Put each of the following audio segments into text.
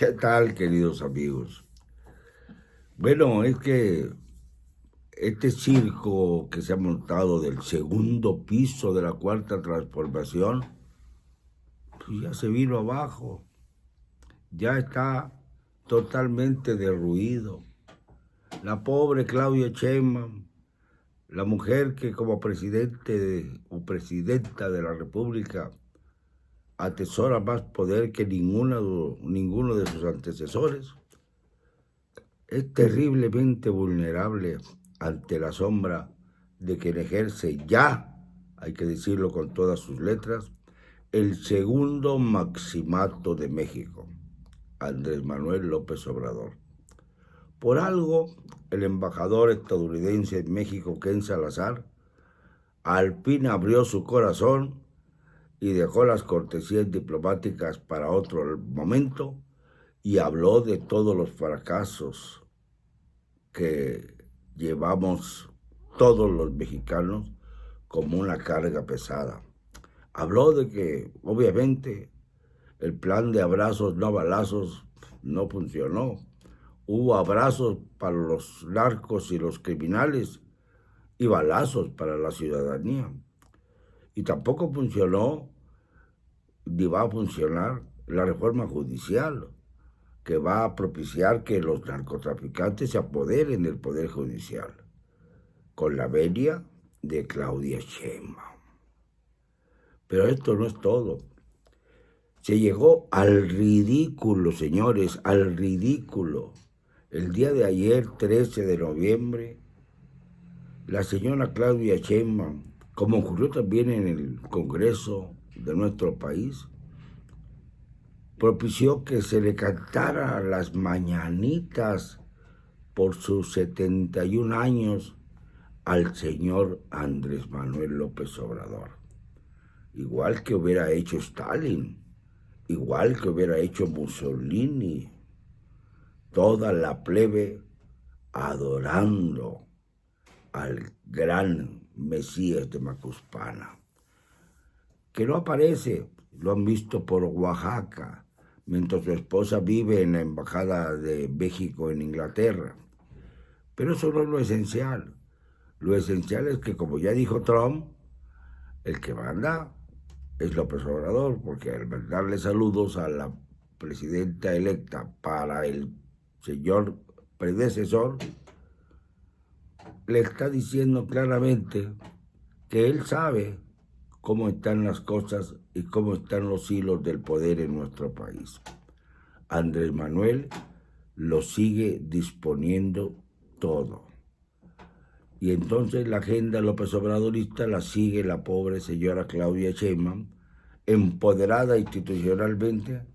¿Qué tal, queridos amigos? Bueno, es que este circo que se ha montado del segundo piso de la Cuarta Transformación, pues ya se vino abajo, ya está totalmente derruido. La pobre Claudia Sheinbaum, la mujer que como o presidenta de la República atesora más poder que ninguno de sus antecesores, es terriblemente vulnerable ante la sombra de quien ejerce ya, hay que decirlo con todas sus letras, el segundo maximato de México, Andrés Manuel López Obrador. Por algo, el embajador estadounidense en México, Ken Salazar, al fin abrió su corazón y dejó las cortesías diplomáticas para otro momento y habló de todos los fracasos que llevamos todos los mexicanos como una carga pesada. Habló de que, obviamente, el plan de abrazos no balazos no funcionó. Hubo abrazos para los narcos y los criminales y balazos para la ciudadanía. Y tampoco funcionó, ni va a funcionar, la reforma judicial, que va a propiciar que los narcotraficantes se apoderen del Poder Judicial, con la venia de Claudia Sheinbaum. Pero esto no es todo. Se llegó al ridículo, señores, al ridículo. El día de ayer, 13 de noviembre, la señora Claudia Sheinbaum, como ocurrió también en el Congreso de nuestro país, propició que se le cantara las mañanitas por sus 71 años al señor Andrés Manuel López Obrador. Igual que hubiera hecho Stalin, igual que hubiera hecho Mussolini, toda la plebe adorando al gran Mesías de Macuspana, que no aparece, lo han visto por Oaxaca, mientras su esposa vive en la Embajada de México en Inglaterra. Pero eso no es lo esencial. Lo esencial es que, como ya dijo Trump, el que manda es López Obrador, porque al mandarle saludos a la presidenta electa para el señor predecesor, le está diciendo claramente que él sabe cómo están las cosas y cómo están los hilos del poder en nuestro país. Andrés Manuel lo sigue disponiendo todo. Y entonces la agenda López Obradorista la sigue la pobre señora Claudia Sheinbaum, empoderada institucionalmente,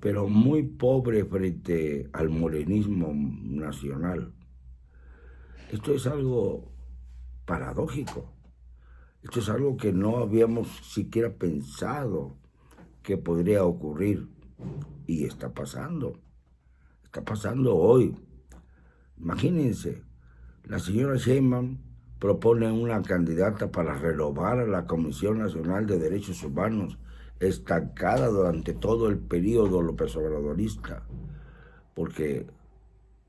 pero muy pobre frente al morenismo nacional. Esto es algo paradójico. Esto es algo que no habíamos siquiera pensado que podría ocurrir. Y está pasando. Está pasando hoy. Imagínense, la señora Sheinbaum propone una candidata para renovar a la Comisión Nacional de Derechos Humanos, estancada durante todo el periodo López Obradorista, porque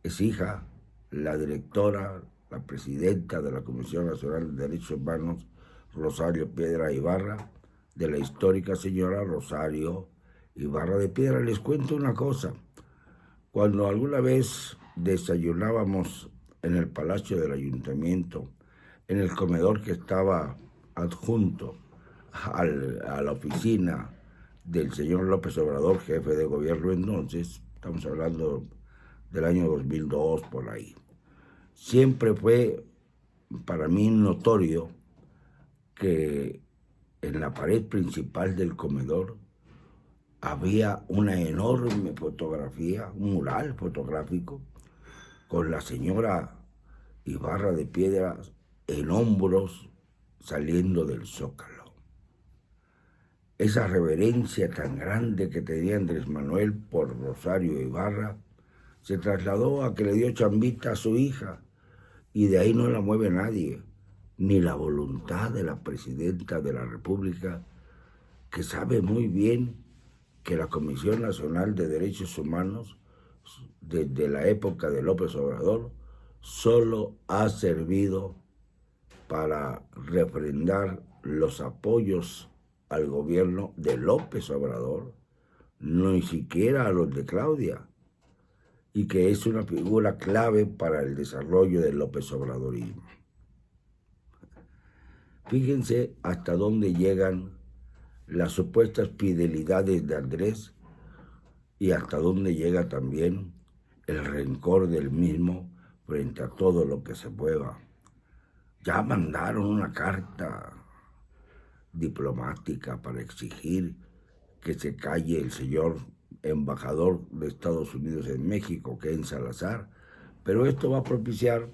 es hija, la directora, la presidenta de la Comisión Nacional de Derechos Humanos, Rosario Piedra Ibarra, de la histórica señora Rosario Ibarra de Piedra. Les cuento una cosa. Cuando alguna vez desayunábamos en el Palacio del Ayuntamiento, en el comedor que estaba adjunto a la oficina del señor López Obrador, jefe de gobierno entonces, estamos hablando del año 2002 por ahí, siempre fue para mí notorio que en la pared principal del comedor había una enorme fotografía, un mural fotográfico, con la señora Ibarra de Piedra en hombros saliendo del Zócalo. Esa reverencia tan grande que tenía Andrés Manuel por Rosario Ibarra se trasladó a que le dio chambita a su hija, y de ahí no la mueve nadie, ni la voluntad de la presidenta de la República, que sabe muy bien que la Comisión Nacional de Derechos Humanos, desde la época de López Obrador, solo ha servido para refrendar los apoyos al gobierno de López Obrador, no ni siquiera a los de Claudia, y que es una figura clave para el desarrollo del López Obradorismo. Fíjense hasta dónde llegan las supuestas fidelidades de Andrés y hasta dónde llega también el rencor del mismo frente a todo lo que se mueva. Ya mandaron una carta diplomática para exigir que se calle el señor embajador de Estados Unidos en México, Ken Salazar, pero esto va a propiciar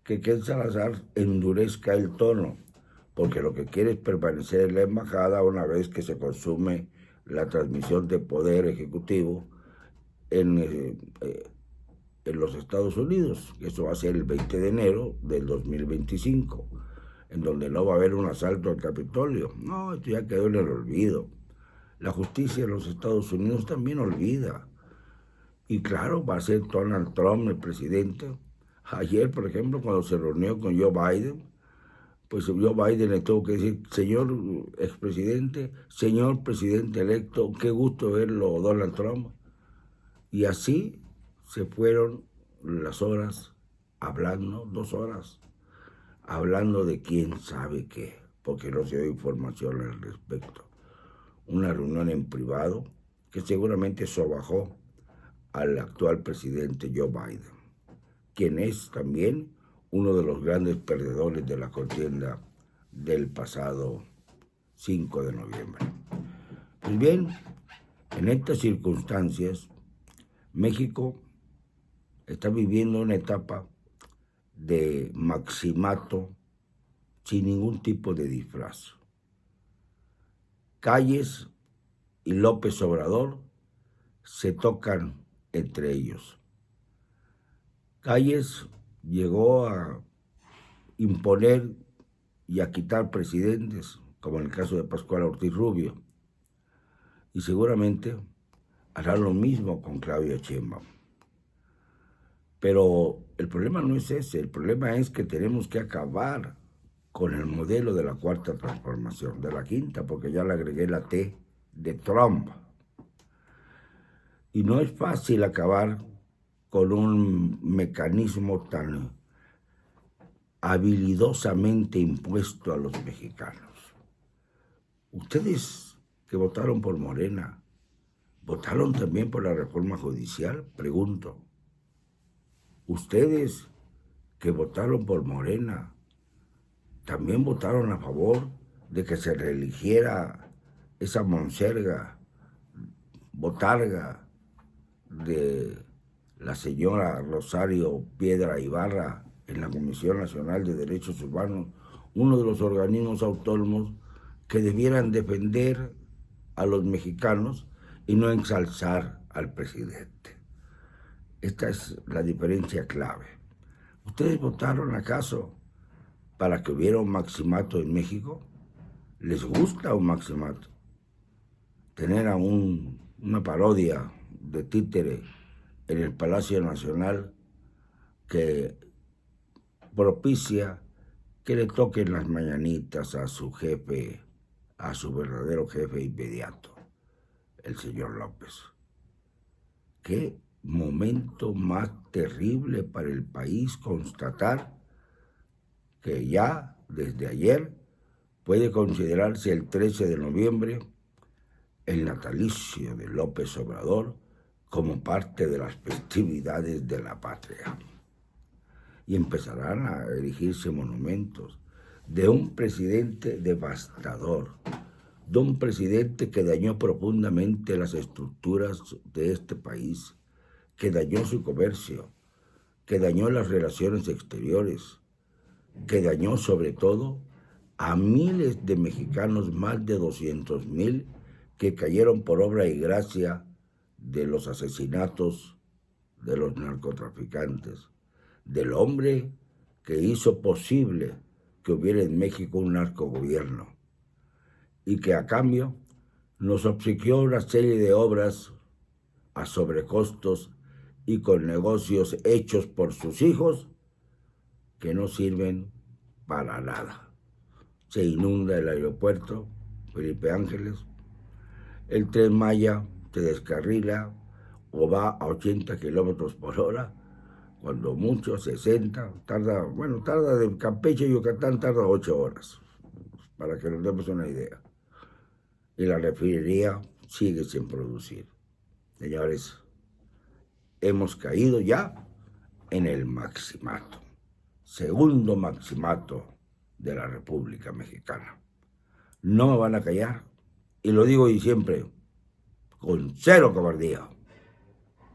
que Ken Salazar endurezca el tono, porque lo que quiere es permanecer en la embajada una vez que se consume la transmisión de poder ejecutivo en los Estados Unidos. Eso va a ser el 20 de enero del 2025, en donde no va a haber un asalto al Capitolio. No, esto ya quedó en el olvido. La justicia de los Estados Unidos también olvida. Y claro, va a ser Donald Trump el presidente. Ayer, por ejemplo, cuando se reunió con Joe Biden, pues Joe Biden le tuvo que decir: señor expresidente, señor presidente electo, qué gusto verlo, Donald Trump. Y así se fueron las horas hablando, 2 horas, hablando de quién sabe qué, porque no se dio información al respecto. Una reunión en privado que seguramente sobajó al actual presidente Joe Biden, quien es también uno de los grandes perdedores de la contienda del pasado 5 de noviembre. Pues bien, en estas circunstancias, México está viviendo una etapa de maximato sin ningún tipo de disfraz. Calles y López Obrador se tocan entre ellos. Calles llegó a imponer y a quitar presidentes, como en el caso de Pascual Ortiz Rubio, y seguramente hará lo mismo con Claudia Sheinbaum. Pero el problema no es ese, el problema es que tenemos que acabar con el modelo de la cuarta transformación, de la quinta, porque ya le agregué la T de Trump. Y no es fácil acabar con un mecanismo tan habilidosamente impuesto a los mexicanos. Ustedes que votaron por Morena, ¿votaron también por la reforma judicial? Pregunto. Ustedes que votaron por Morena, ¿también votaron a favor de que se reeligiera esa monserga, botarga de la señora Rosario Piedra Ibarra en la Comisión Nacional de Derechos Humanos, uno de los organismos autónomos que debieran defender a los mexicanos y no ensalzar al presidente? Esta es la diferencia clave. ¿Ustedes votaron acaso para que hubiera un maximato en México? ¿Les gusta un maximato? Tener a una parodia de títere en el Palacio Nacional que propicia que le toquen las mañanitas a su jefe, a su verdadero jefe inmediato, el señor López. ¿Qué momento más terrible para el país constatar que ya desde ayer puede considerarse el 13 de noviembre el natalicio de López Obrador como parte de las festividades de la patria? Y empezarán a erigirse monumentos de un presidente devastador, de un presidente que dañó profundamente las estructuras de este país, que dañó su comercio, que dañó las relaciones exteriores, que dañó sobre todo a miles de mexicanos, más de 200,000, que cayeron por obra y gracia de los asesinatos de los narcotraficantes, del hombre que hizo posible que hubiera en México un narcogobierno y que a cambio nos obsequió una serie de obras a sobrecostos y con negocios hechos por sus hijos que no sirven para nada. Se inunda el aeropuerto Felipe Ángeles, el Tren Maya se descarrila o va a 80 kilómetros por hora, cuando mucho 60, tarda de Campeche a Yucatán tarda 8 horas, para que nos demos una idea. Y la refinería sigue sin producir. Señores, hemos caído ya en el maximato, segundo maximato de la República Mexicana. No me van a callar, y lo digo y siempre, con cero cobardía.